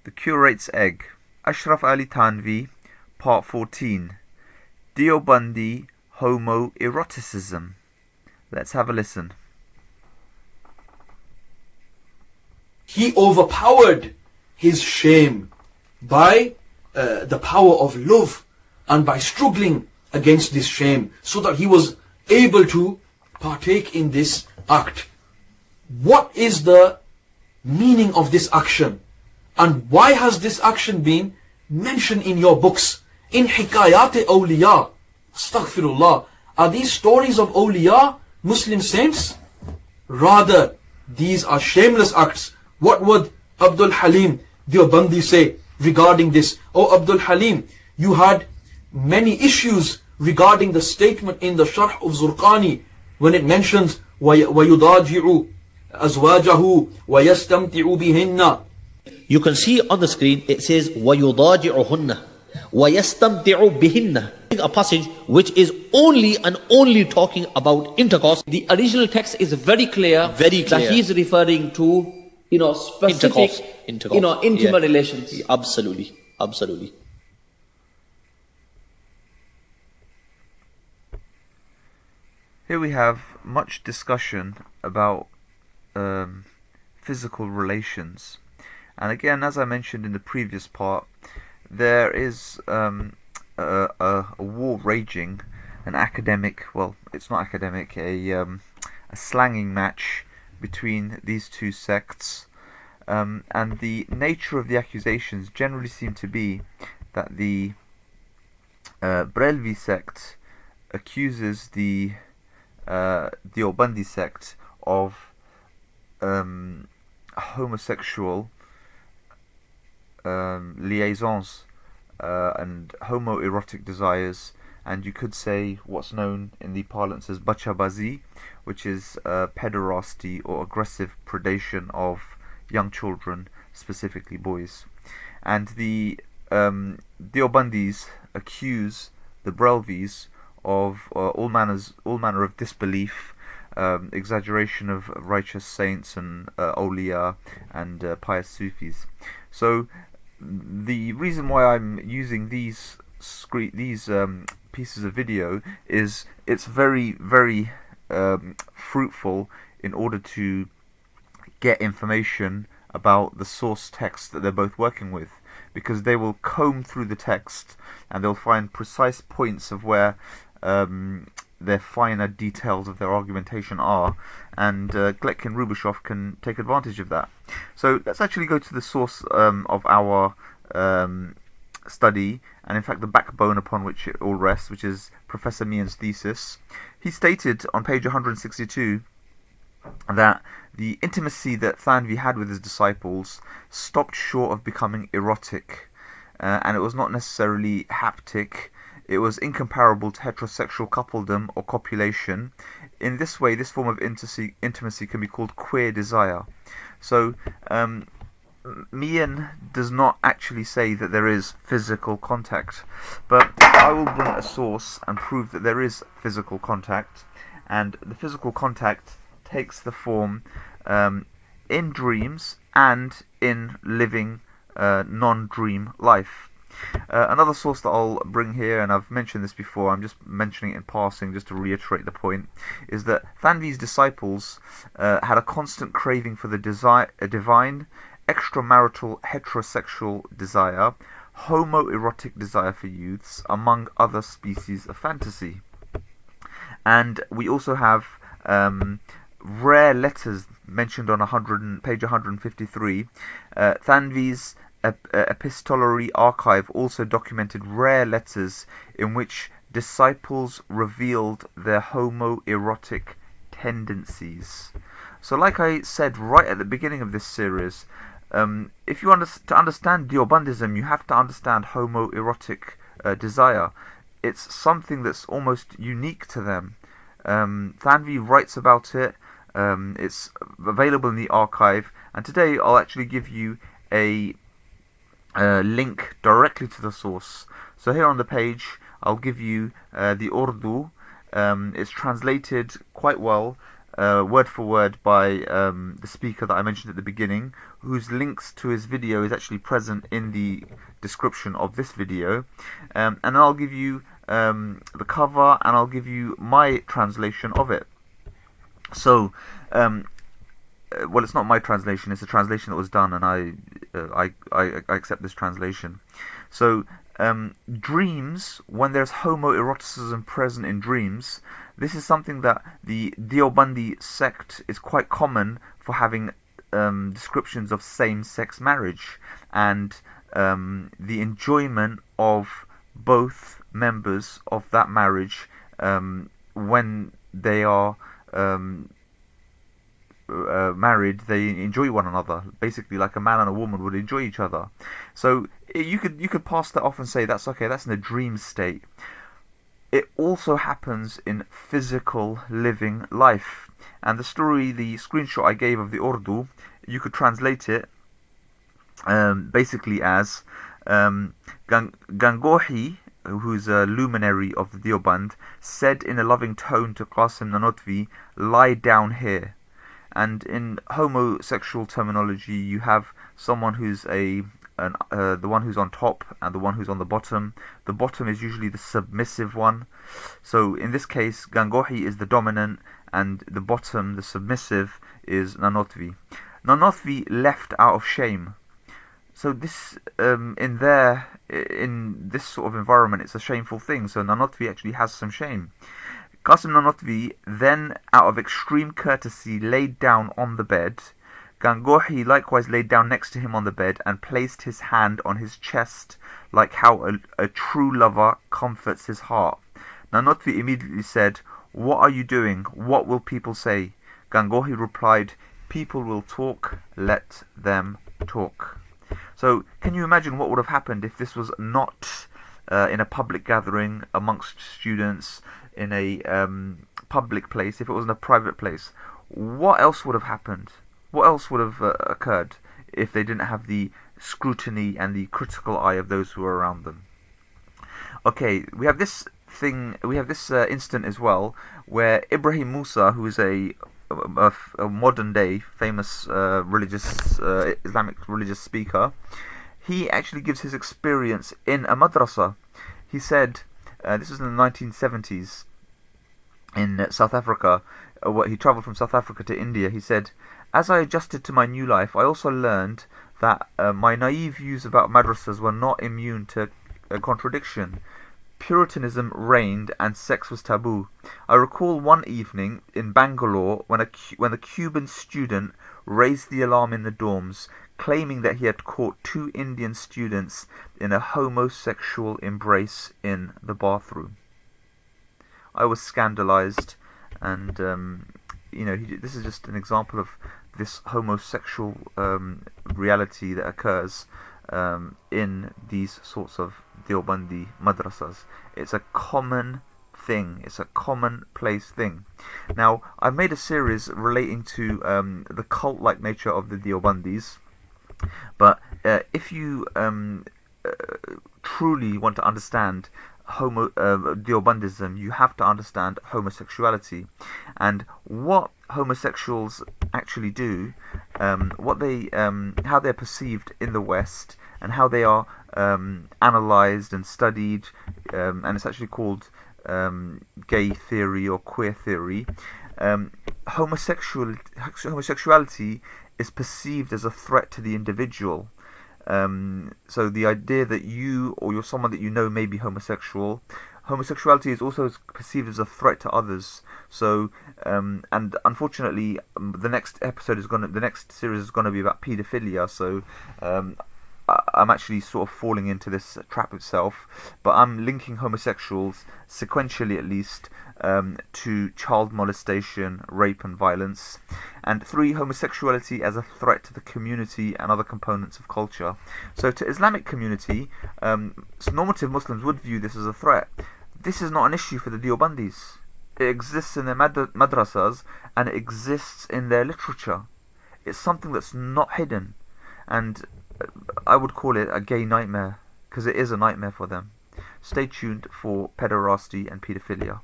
The Curate's Egg, Ashraf Ali Thanvi, Part 14, Deobandi Homoeroticism. Let's have a listen. He overpowered his shame by the power of love and by struggling against this shame so that he was able to partake in this act. What is the meaning of this action? And why has this action been mentioned in your books? In Hikayat Awliya, astaghfirullah, are these stories of awliya, Muslim saints? Rather, these are shameless acts. What would Abdul Halim Deobandi say regarding this? Oh Abdul Halim, you had many issues regarding the statement in the Sharh of Zurqani when it mentions وَيُضَاجِعُ أَزْوَاجَهُ وَيَسْتَمْتِعُ بِهِنَّ. You can see on the screen it says وَيُضَاجِعُهُنَّ وَيَسْتَمْتِعُ بِهِنَّ. A passage which is only and only talking about intercourse. The original text is very clear, that he's referring to, specific, intercourse. Intimate relations. Absolutely, absolutely. Here we have much discussion about physical relations. And again, as I mentioned in the previous part, there is a war raging, an academic, well, it's not academic, a slanging match between these two sects. And the nature of the accusations generally seem to be that the Brelvi sect accuses the Deobandi sect of homosexual liaisons and homoerotic desires, and you could say what's known in the parlance as bachabazi, which is pederasty or aggressive predation of young children, specifically boys. And the Deobandis accuse the Brelvis of all manner of disbelief, exaggeration of righteous saints and awliya and pious Sufis. So the reason why I'm using these pieces of video is it's very, very fruitful in order to get information about the source text that they're both working with, because they will comb through the text and they'll find precise points of where their finer details of their argumentation are, and Gletkin Rubashov can take advantage of that. So let's actually go to the source of our study, and in fact the backbone upon which it all rests, which is Professor Mian's thesis. He stated on page 162 that the intimacy that Thanvi had with his disciples stopped short of becoming erotic, and it was not necessarily haptic. It was incomparable to heterosexual coupledom or copulation. In this way, this form of intimacy can be called queer desire. So, Mian does not actually say that there is physical contact, but I will bring a source and prove that there is physical contact, and the physical contact takes the form in dreams and in living non-dream life. Another source that I'll bring here, and I've mentioned this before, I'm just mentioning it in passing just to reiterate the point, is that Thanvi's disciples had a constant craving for the divine, extramarital heterosexual desire, homoerotic desire for youths, among other species of fantasy. And we also have rare letters mentioned on page 153. Thanvi's epistolary archive also documented rare letters in which disciples revealed their homoerotic tendencies. So like I said right at the beginning of this series, if you to understand Deobandism, you have to understand homoerotic desire. It's something that's almost unique to them. Thanvi writes about it. It's available in the archive, and today I'll actually give you a link directly to the source. So here on the page I'll give you the Urdu. It's translated quite well word for word by the speaker that I mentioned at the beginning, whose links to his video is actually present in the description of this video. And I'll give you the cover, and I'll give you my translation of it. So, well, it's not my translation, it's a translation that was done, and I accept this translation. So, dreams, when there's homoeroticism present in dreams, this is something that the Deobandi sect is quite common for having descriptions of same-sex marriage and the enjoyment of both members of that marriage when they are married. They enjoy one another, basically like a man and a woman would enjoy each other. So you could pass that off and say that's okay, that's in a dream state. It also happens in physical living life, and the screenshot I gave of the Urdu, you could translate it basically as Gangohi, who's a luminary of the Deoband, said in a loving tone to Qasim Nanotvi, "Lie down here." And in homosexual terminology, you have someone who's the one who's on top and the one who's on the bottom. The bottom is usually the submissive one. So in this case, Gangohi is the dominant, and the bottom, the submissive, is Nanotvi. Nanotvi left out of shame. So this, in this sort of environment, it's a shameful thing. So Nanotvi actually has some shame. Qasim Nanotvi then, out of extreme courtesy, laid down on the bed. Gangohi likewise laid down next to him on the bed and placed his hand on his chest, like how a true lover comforts his heart. Nanotvi immediately said, "What are you doing? What will people say?" Gangohi replied, "People will talk, let them talk." So, can you imagine what would have happened if this was not in a public gathering amongst students, in a public place, if it was in a private place? What else would have happened? What else would have occurred if they didn't have the scrutiny and the critical eye of those who were around them? Okay, we have this instant as well, where Ibrahim Musa, who is a modern day famous Islamic religious speaker, he actually gives his experience in a madrasa. He said, this was in the 1970s in South Africa. He travelled from South Africa to India. He said, "As I adjusted to my new life, I also learned that my naive views about madrasas were not immune to contradiction. Puritanism reigned and sex was taboo. I recall one evening in Bangalore when a Cuban student raised the alarm in the dorms, claiming that he had caught 2 Indian students in a homosexual embrace in the bathroom." I was scandalized, and this is just an example of this homosexual reality that occurs in these sorts of Deobandi madrasas. It's a common thing. It's a commonplace thing. Now, I've made a series relating to the cult-like nature of the Deobandis, but if you truly want to understand Deobandism, you have to understand homosexuality and what homosexuals actually do, how they're perceived in the West, and how they are analysed and studied, and it's actually called gay theory or queer theory. Homosexuality is perceived as a threat to the individual. So the idea that you or you're someone that you know may be homosexuality is also perceived as a threat to others. So and unfortunately, the next series is going to be about paedophilia. So I'm actually sort of falling into this trap itself, but I'm linking homosexuals, sequentially at least, to child molestation, rape and violence. And 3, homosexuality as a threat to the community and other components of culture. So to Islamic community, normative Muslims would view this as a threat. This is not an issue for the Deobandis. It exists in their madrasas, and it exists in their literature. It's something that's not hidden, and I would call it a gay nightmare, because it is a nightmare for them. Stay tuned for pederasty and paedophilia.